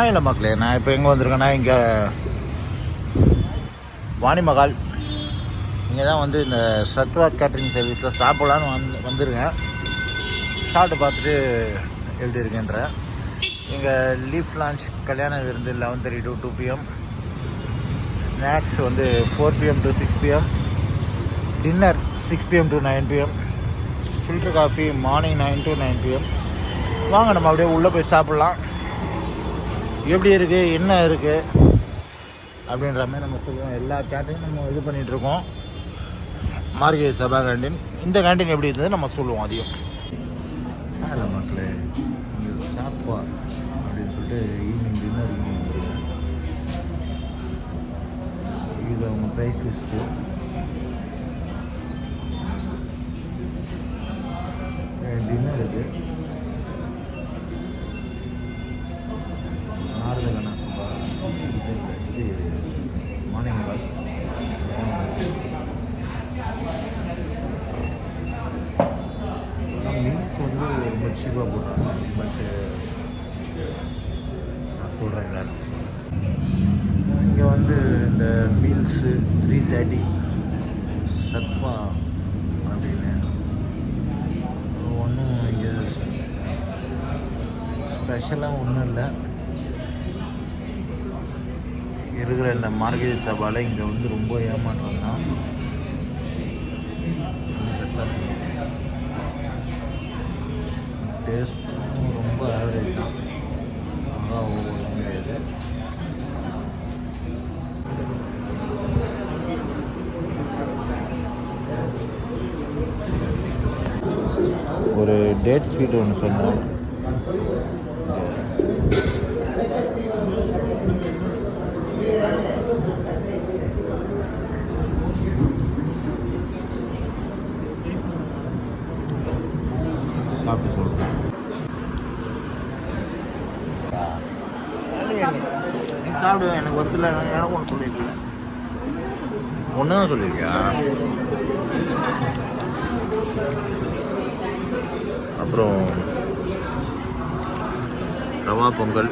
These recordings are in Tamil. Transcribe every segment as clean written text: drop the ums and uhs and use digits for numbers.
இல்லை மக்களே, நான் இப்போ எங்கே வந்திருக்கேன்னா இங்கே வாணிமகால் இங்கே தான் வந்து இந்த சத்வா கேட்ரிங் சர்வீஸில் சாப்பிடலான்னு வந்திருக்கேன். சாப்பிட்டு பார்த்துட்டு எப்படி இருக்குன்றேன். இங்கே லீஃப் லான்ச் கல்யாண விருந்து 11:30 to 2 PM, ஸ்நாக்ஸ் வந்து 4 PM to 6 PM, dinner 6 PM to 9 PM, filter coffee morning 9 to 9 PM. வாங்க நம்ம அப்படியே உள்ளே போய் சாப்பிட்லாம். எப்படி இருக்குது, என்ன இருக்குது அப்படின்ற மாதிரி நம்ம சொல்லுவோம். எல்லா கேண்டீனும் நம்ம இது பண்ணிகிட்ருக்கோம். மார்கெட் சபா கேண்டீன், இந்த கேண்டீன் எப்படி இருந்தது நம்ம சொல்லுவோம். அதையும் இல்லை மக்களே, இங்கே சாப்பா அப்படின்னு சொல்லிட்டு ஈவினிங் டின்னர் இங்கே வந்துருக்கேன். இது அவங்க ப்ரைஸ் லிஸ்ட்டு. டின்னர் இது ஆறுதல் இது மார்னிங் பால். மீல்ஸ் வந்து ரொம்ப சீப்பாக போடுறாங்க. பட்டு நான் சொல்கிறேன், இங்கே வந்து இந்த மீல்ஸு 330 சத்மா அப்படின்னு ஒன்றும் இங்கே ஸ்பெஷலாக ஒன்றும் இல்லை. இருக்கிற இந்த மார்கெட் சபாவில் இங்கே வந்து ரொம்ப ஏமாற்றம் தான். டேஸ்ட்டும் ரொம்ப ஆவரேஜ் தான், அதான் ஒவ்வொரு முடியாது. ஒரு டேட் ஸ்வீட் ஒன்று சொன்னோம். சாப்பிட்டு சொல்கிறேன். நீ சாப்பிடு, எனக்கு வருதில்ல. எனக்கு ஒன்று சொல்லியிருக்கல, ஒன்று தான் சொல்லியிருக்கியா? அப்புறம் ரவா பொங்கல்,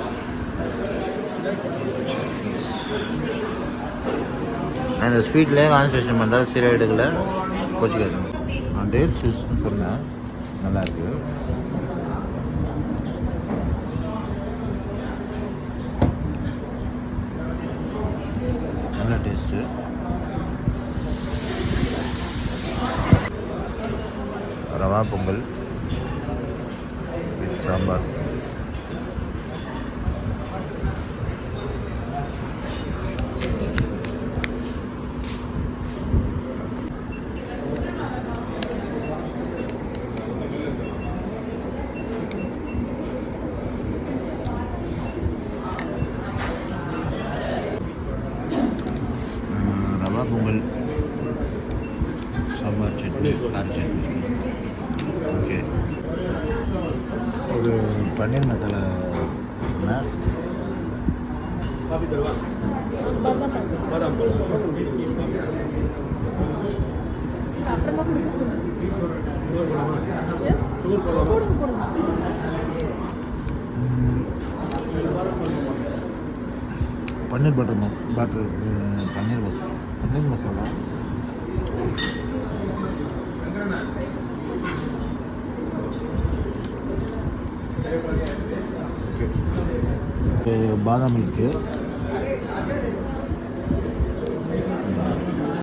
அந்த ஸ்வீட்லேயே கான்சன்ட்ரேஷன் பண்ணால் சரியாக எடுக்கல, கொச்சிக்காது. நான் டேட் ஸ்வீட்ஸ்னு சொன்னேன், நல்லாயிருக்கு. நல்ல டேஸ்ட்டு. ரவா பொங்கல் வித் சாம்பார். ரவா பொங்கல், சாம்பார் சட்னி, கார சட்னி. ஓகே, ஒரு பன்னீர் மசாலா பன்னீர் பட்டர் பன்னீர் மசாலா. பாதாம் மில்க்கு,